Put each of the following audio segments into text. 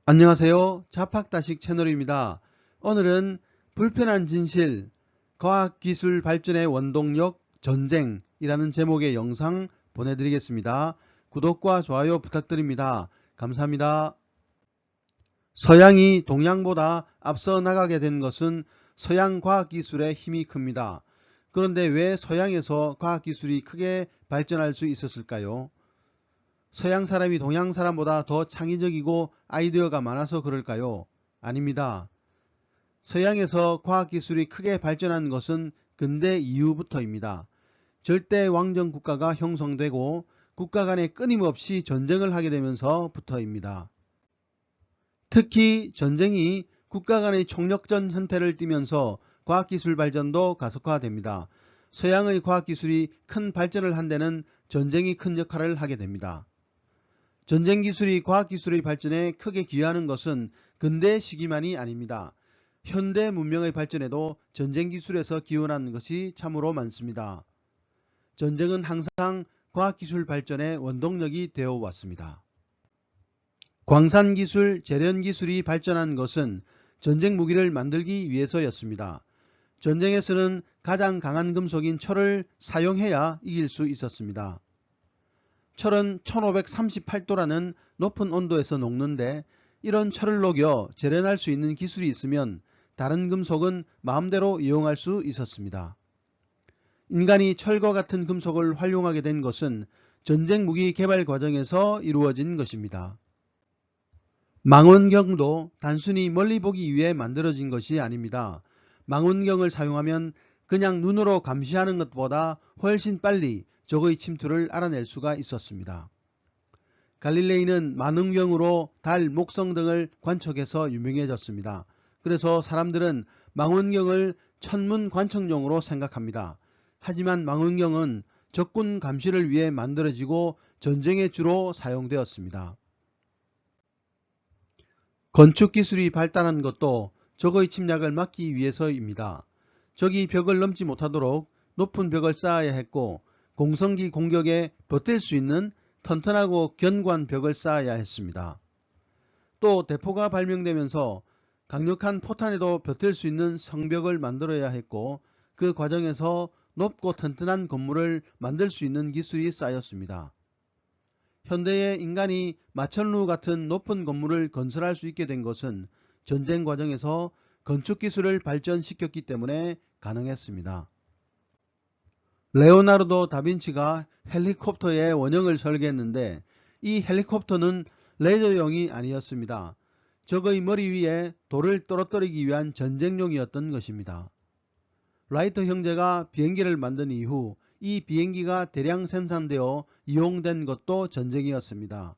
안녕하세요. 자팍다식 채널입니다. 오늘은 불편한 진실, 과학기술 발전의 원동력, 전쟁이라는 제목의 영상 보내드리겠습니다. 구독과 좋아요 부탁드립니다. 감사합니다. 서양이 동양보다 앞서 나가게 된 것은 서양 과학기술의 힘이 큽니다. 그런데 왜 서양에서 과학기술이 크게 발전할 수 있었을까요? 서양 사람이 동양 사람보다 더 창의적이고 아이디어가 많아서 그럴까요? 아닙니다. 서양에서 과학기술이 크게 발전한 것은 근대 이후부터입니다. 절대 왕정 국가가 형성되고 국가 간에 끊임없이 전쟁을 하게 되면서부터입니다. 특히 전쟁이 국가 간의 총력전 형태를 띠면서 과학기술 발전도 가속화됩니다. 서양의 과학기술이 큰 발전을 한 데는 전쟁이 큰 역할을 하게 됩니다. 전쟁기술이 과학기술의 발전에 크게 기여하는 것은 근대 시기만이 아닙니다. 현대 문명의 발전에도 전쟁기술에서 기원하는 것이 참으로 많습니다. 전쟁은 항상 과학기술 발전의 원동력이 되어 왔습니다. 광산기술, 재련기술이 발전한 것은 전쟁 무기를 만들기 위해서였습니다. 전쟁에서는 가장 강한 금속인 철을 사용해야 이길 수 있었습니다. 철은 1538도라는 높은 온도에서 녹는데 이런 철을 녹여 재련할 수 있는 기술이 있으면 다른 금속은 마음대로 이용할 수 있었습니다. 인간이 철과 같은 금속을 활용하게 된 것은 전쟁 무기 개발 과정에서 이루어진 것입니다. 망원경도 단순히 멀리 보기 위해 만들어진 것이 아닙니다. 망원경을 사용하면 그냥 눈으로 감시하는 것보다 훨씬 빨리 적의 침투를 알아낼 수가 있었습니다. 갈릴레이는 망원경으로 달, 목성 등을 관측해서 유명해졌습니다. 그래서 사람들은 망원경을 천문 관측용으로 생각합니다. 하지만 망원경은 적군 감시를 위해 만들어지고 전쟁에 주로 사용되었습니다. 건축기술이 발달한 것도 적의 침략을 막기 위해서입니다. 적이 벽을 넘지 못하도록 높은 벽을 쌓아야 했고 공성기 공격에 버틸 수 있는 튼튼하고 견고한 벽을 쌓아야 했습니다. 또 대포가 발명되면서 강력한 포탄에도 버틸 수 있는 성벽을 만들어야 했고 그 과정에서 높고 튼튼한 건물을 만들 수 있는 기술이 쌓였습니다. 현대의 인간이 마천루 같은 높은 건물을 건설할 수 있게 된 것은 전쟁 과정에서 건축기술을 발전시켰기 때문에 가능했습니다. 레오나르도 다빈치가 헬리콥터의 원형을 설계했는데 이 헬리콥터는 레저용이 아니었습니다. 적의 머리 위에 돌을 떨어뜨리기 위한 전쟁용이었던 것입니다. 라이트 형제가 비행기를 만든 이후 이 비행기가 대량 생산되어 이용된 것도 전쟁이었습니다.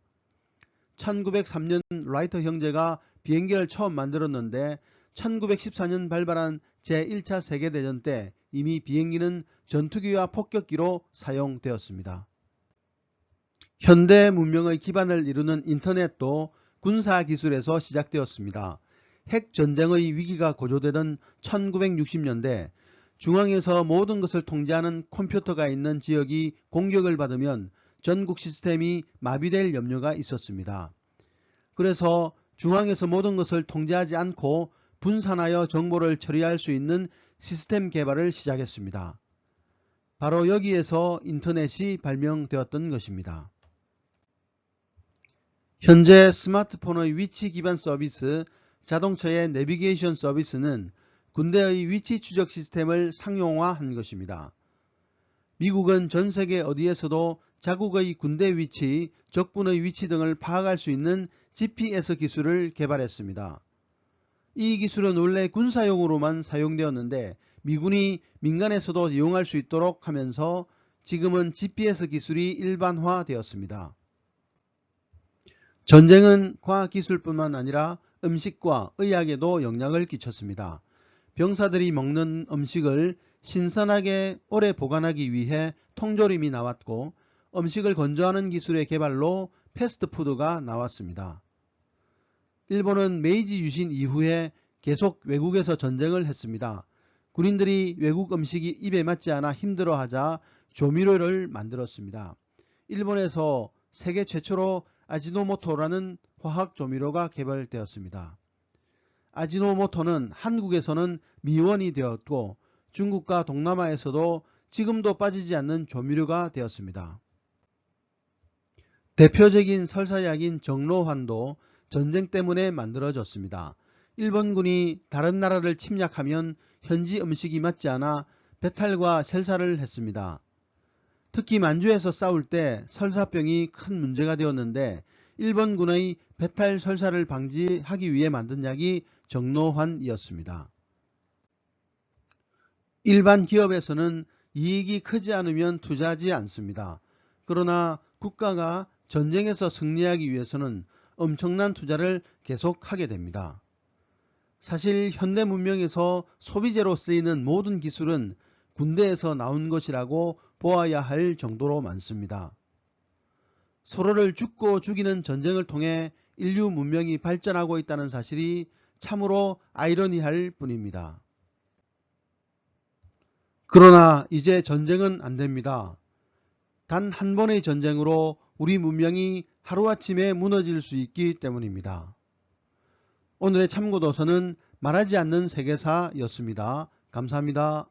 1903년 라이트 형제가 비행기를 처음 만들었는데 1914년 발발한 제1차 세계대전 때 이미 비행기는 전투기와 폭격기로 사용되었습니다. 현대 문명의 기반을 이루는 인터넷도 군사기술에서 시작되었습니다. 핵전쟁의 위기가 고조되던 1960년대 중앙에서 모든 것을 통제하는 컴퓨터가 있는 지역이 공격을 받으면 전국 시스템이 마비될 염려가 있었습니다. 그래서 중앙에서 모든 것을 통제하지 않고 분산하여 정보를 처리할 수 있는 시스템 개발을 시작했습니다. 바로 여기에서 인터넷이 발명되었던 것입니다. 현재 스마트폰의 위치 기반 서비스, 자동차의 내비게이션 서비스는 군대의 위치 추적 시스템을 상용화한 것입니다. 미국은 전 세계 어디에서도 자국의 군대 위치, 적군의 위치 등을 파악할 수 있는 GPS 기술을 개발했습니다. 이 기술은 원래 군사용으로만 사용되었는데 미군이 민간에서도 이용할 수 있도록 하면서 지금은 GPS 기술이 일반화되었습니다. 전쟁은 과학기술뿐만 아니라 음식과 의학에도 영향을 끼쳤습니다. 병사들이 먹는 음식을 신선하게 오래 보관하기 위해 통조림이 나왔고 음식을 건조하는 기술의 개발로 패스트푸드가 나왔습니다. 일본은 메이지 유신 이후에 계속 외국에서 전쟁을 했습니다. 군인들이 외국 음식이 입에 맞지 않아 힘들어하자 조미료를 만들었습니다. 일본에서 세계 최초로 아지노모토라는 화학 조미료가 개발되었습니다. 아지노모토는 한국에서는 미원이 되었고 중국과 동남아에서도 지금도 빠지지 않는 조미료가 되었습니다. 대표적인 설사약인 정로환도 전쟁 때문에 만들어졌습니다. 일본군이 다른 나라를 침략하면 현지 음식이 맞지 않아 배탈과 설사를 했습니다. 특히 만주에서 싸울 때 설사병이 큰 문제가 되었는데 일본군의 배탈 설사를 방지하기 위해 만든 약이 정로환이었습니다. 일반 기업에서는 이익이 크지 않으면 투자하지 않습니다. 그러나 국가가 전쟁에서 승리하기 위해서는 엄청난 투자를 계속하게 됩니다. 사실 현대 문명에서 소비재로 쓰이는 모든 기술은 군대에서 나온 것이라고 보아야 할 정도로 많습니다. 서로를 죽고 죽이는 전쟁을 통해 인류 문명이 발전하고 있다는 사실이 참으로 아이러니할 뿐입니다. 그러나 이제 전쟁은 안 됩니다. 단 한 번의 전쟁으로 우리 문명이 하루아침에 무너질 수 있기 때문입니다. 오늘의 참고도서는 말하지 않는 세계사였습니다. 감사합니다.